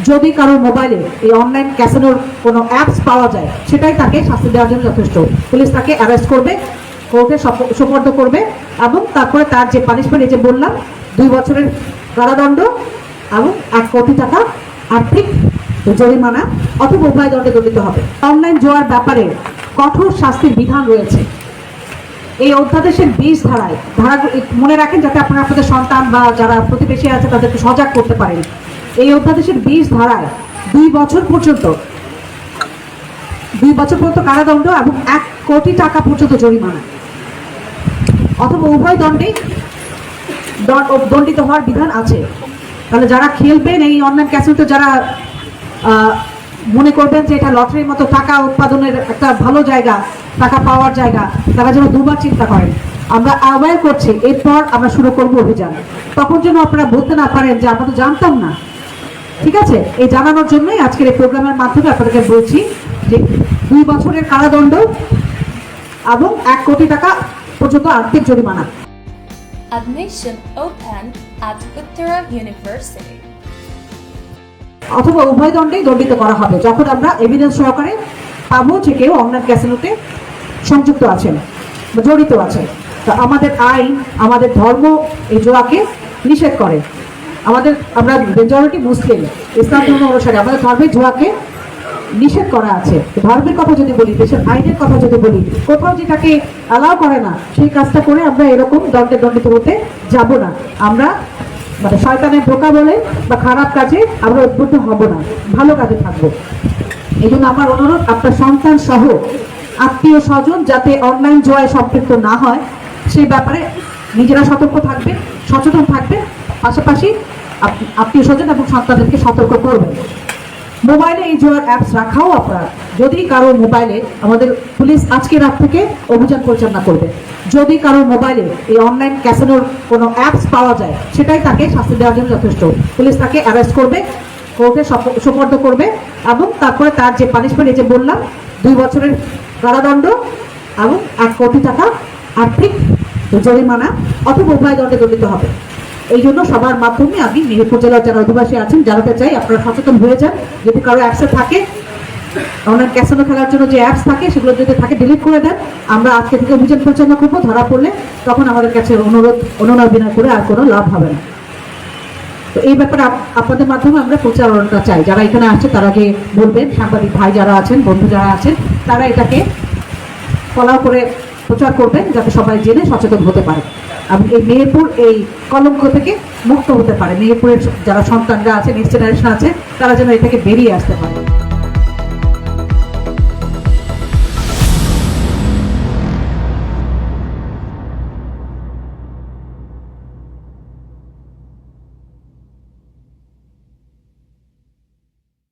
যদি কারোর মোবাইলে এই অনলাইন ক্যাসিনোর কোনো অ্যাপস পাওয়া যায়, সেটাই তাকে শাস্তি দেওয়ার জন্য যথেষ্ট। পুলিশ তাকে অ্যারেস্ট করবে, কোর্টে সোপর্দ করবে, এবং তারপরে তার যে পানিশমেন্ট, এই যে বললাম 2 বছরের কারাদণ্ড এবং 1 কোটি টাকা আর্থিক জরিমানা অথবা উভয় দণ্ডে দণ্ডিত হবে। অনলাইন জুয়ার ব্যাপারে কঠোর শাস্তির বিধান রয়েছে এই অধ্যাদেশের 20 ধারায়। মনে রাখেন, যাতে আপনারা আপনাদের সন্তান বা যারা প্রতিবেশী আছে তাদেরকে সজাগ করতে পারেন। এই অধ্যাদেশের 20 ধারায় 2 বছর পর্যন্ত কারাদণ্ড এবং 1 কোটি টাকা পর্যন্ত জরিমানা অথবা উভয় দণ্ডে দণ্ডিত হওয়ার বিধান আছে। তাহলে যারা খেলবেন এই অনলাইন ক্যাসিনোতে, যারা মনে করবেন যে এটা লটারির মতো টাকা উৎপাদনের একটা ভালো জায়গা, টাকা পাওয়ার জায়গা, তারা যেন দুবার চিন্তা করেন। আমরা অ্যাওয়্যার করছি, এরপর আমরা শুরু করব অভিযান। তখন যেন আপনারা বলতে না পারেন যে আমরা তো জানতাম না। ঠিক আছে, এই জানানোর জন্যই আজকের এই প্রোগ্রামের মাধ্যমে আপনাদেরকে বলছি যে 2 বছরের কারাদণ্ড এবং 1 কোটি টাকা পর্যন্ত আর্থিক জরিমানা। Admission open at Uttara University. অথবা উভয় দণ্ডেই দণ্ডিত করা হবে যখন আমরা এভিডেন্স সহকারে পাবো যে কেউ অনলাইন ক্যাসিনোতে সংযুক্ত আছেন বা জড়িত আছেন। তো আমাদের আইন, আমাদের ধর্ম এই জুয়াকে নিষেধ করে। আমরা মেজরিটি মুসলিম, ইসলাম ধর্ম অনুসারে আমাদের ধর্মে জুয়াকে নিষেধ করা আছে। ধর্মের কথা যদি বলি, দেশের আইনের কথা যদি বলি, কোথাও যেটাকে অ্যালাউ করে না সেই কাজটা করে আমরা এরকম দণ্ডে দণ্ডিত হতে যাব না। আমরা শয়তানের ধোঁকা বলে বা খারাপ কাজে আমরা উদ্বুদ্ধ হব না, ভালো কাজে থাকবো। এই জন্য আমার অনুরোধ, আপনার সন্তান সহ আত্মীয় স্বজন যাতে অনলাইন জুয়ায় সম্পৃক্ত না হয় সেই ব্যাপারে নিজেরা সতর্ক থাকবেন, সচেতন থাকবেন, পাশাপাশি আত্মীয় স্বজন এবং সন্তানদেরকে সতর্ক করবেন। মোবাইলে এই জুয়ার অ্যাপস রাখাও আপনারা, যদি কারো মোবাইলে, আমাদের পুলিশ আজকে রাত থেকে অভিযান পরিচালনা করবে। যদি কারো মোবাইলে এই অনলাইন ক্যাসিনোর কোনো অ্যাপস পাওয়া যায়, সেটাই তাকে শাস্তি দেওয়ার জন্য যথেষ্ট। পুলিশ তাকে অ্যারেস্ট করবে, কোর্টে সোপর্দ করবে, এবং তারপরে তার যে পানিশমেন্ট, এই যে বললাম 2 বছরের কারাদণ্ড এবং 1 কোটি টাকা আর্থিক জরিমানা অথবা উভয় দণ্ডে দণ্ডিত হবে। এই জন্য সবার মাধ্যমে আমি মেহেরপুর জেলার যারা অধিবাসী আছেন জানাতে চাই, আপনারা সচেতন হয়ে যান। যদি কারো অ্যাপসে থাকে, অনলাইন ক্যাসিনো খেলার জন্য যে অ্যাপস থাকে, সেগুলো যদি থাকে ডিলিট করে দেন। আমরা আজকে থেকে অভিযান পরিচালনা করবো। ধরা পড়লে তখন আমাদের কাছে অনুনয় বিনয় করে আর কোনো লাভ হবে না। তো এই ব্যাপারে আপনাদের মাধ্যমে আমরা প্রচারণাটা চাই। যারা এখানে আসছে তারা আগে বলবেন, সাংবাদিক ভাই যারা আছেন, বন্ধু যারা আছেন, তারা এটাকে ফলো করে প্রচার করবেন যাতে সবাই জেনে সচেতন হতে পারে এবং এই মেহেরপুর এই কলঙ্ক থেকে মুক্ত হতে পারে। মেহেরপুরের যারা সন্তানরা আছে, নেক্সট জেনারেশন আছে, তারা যেন এ থেকে বেরিয়ে আসতে পারে।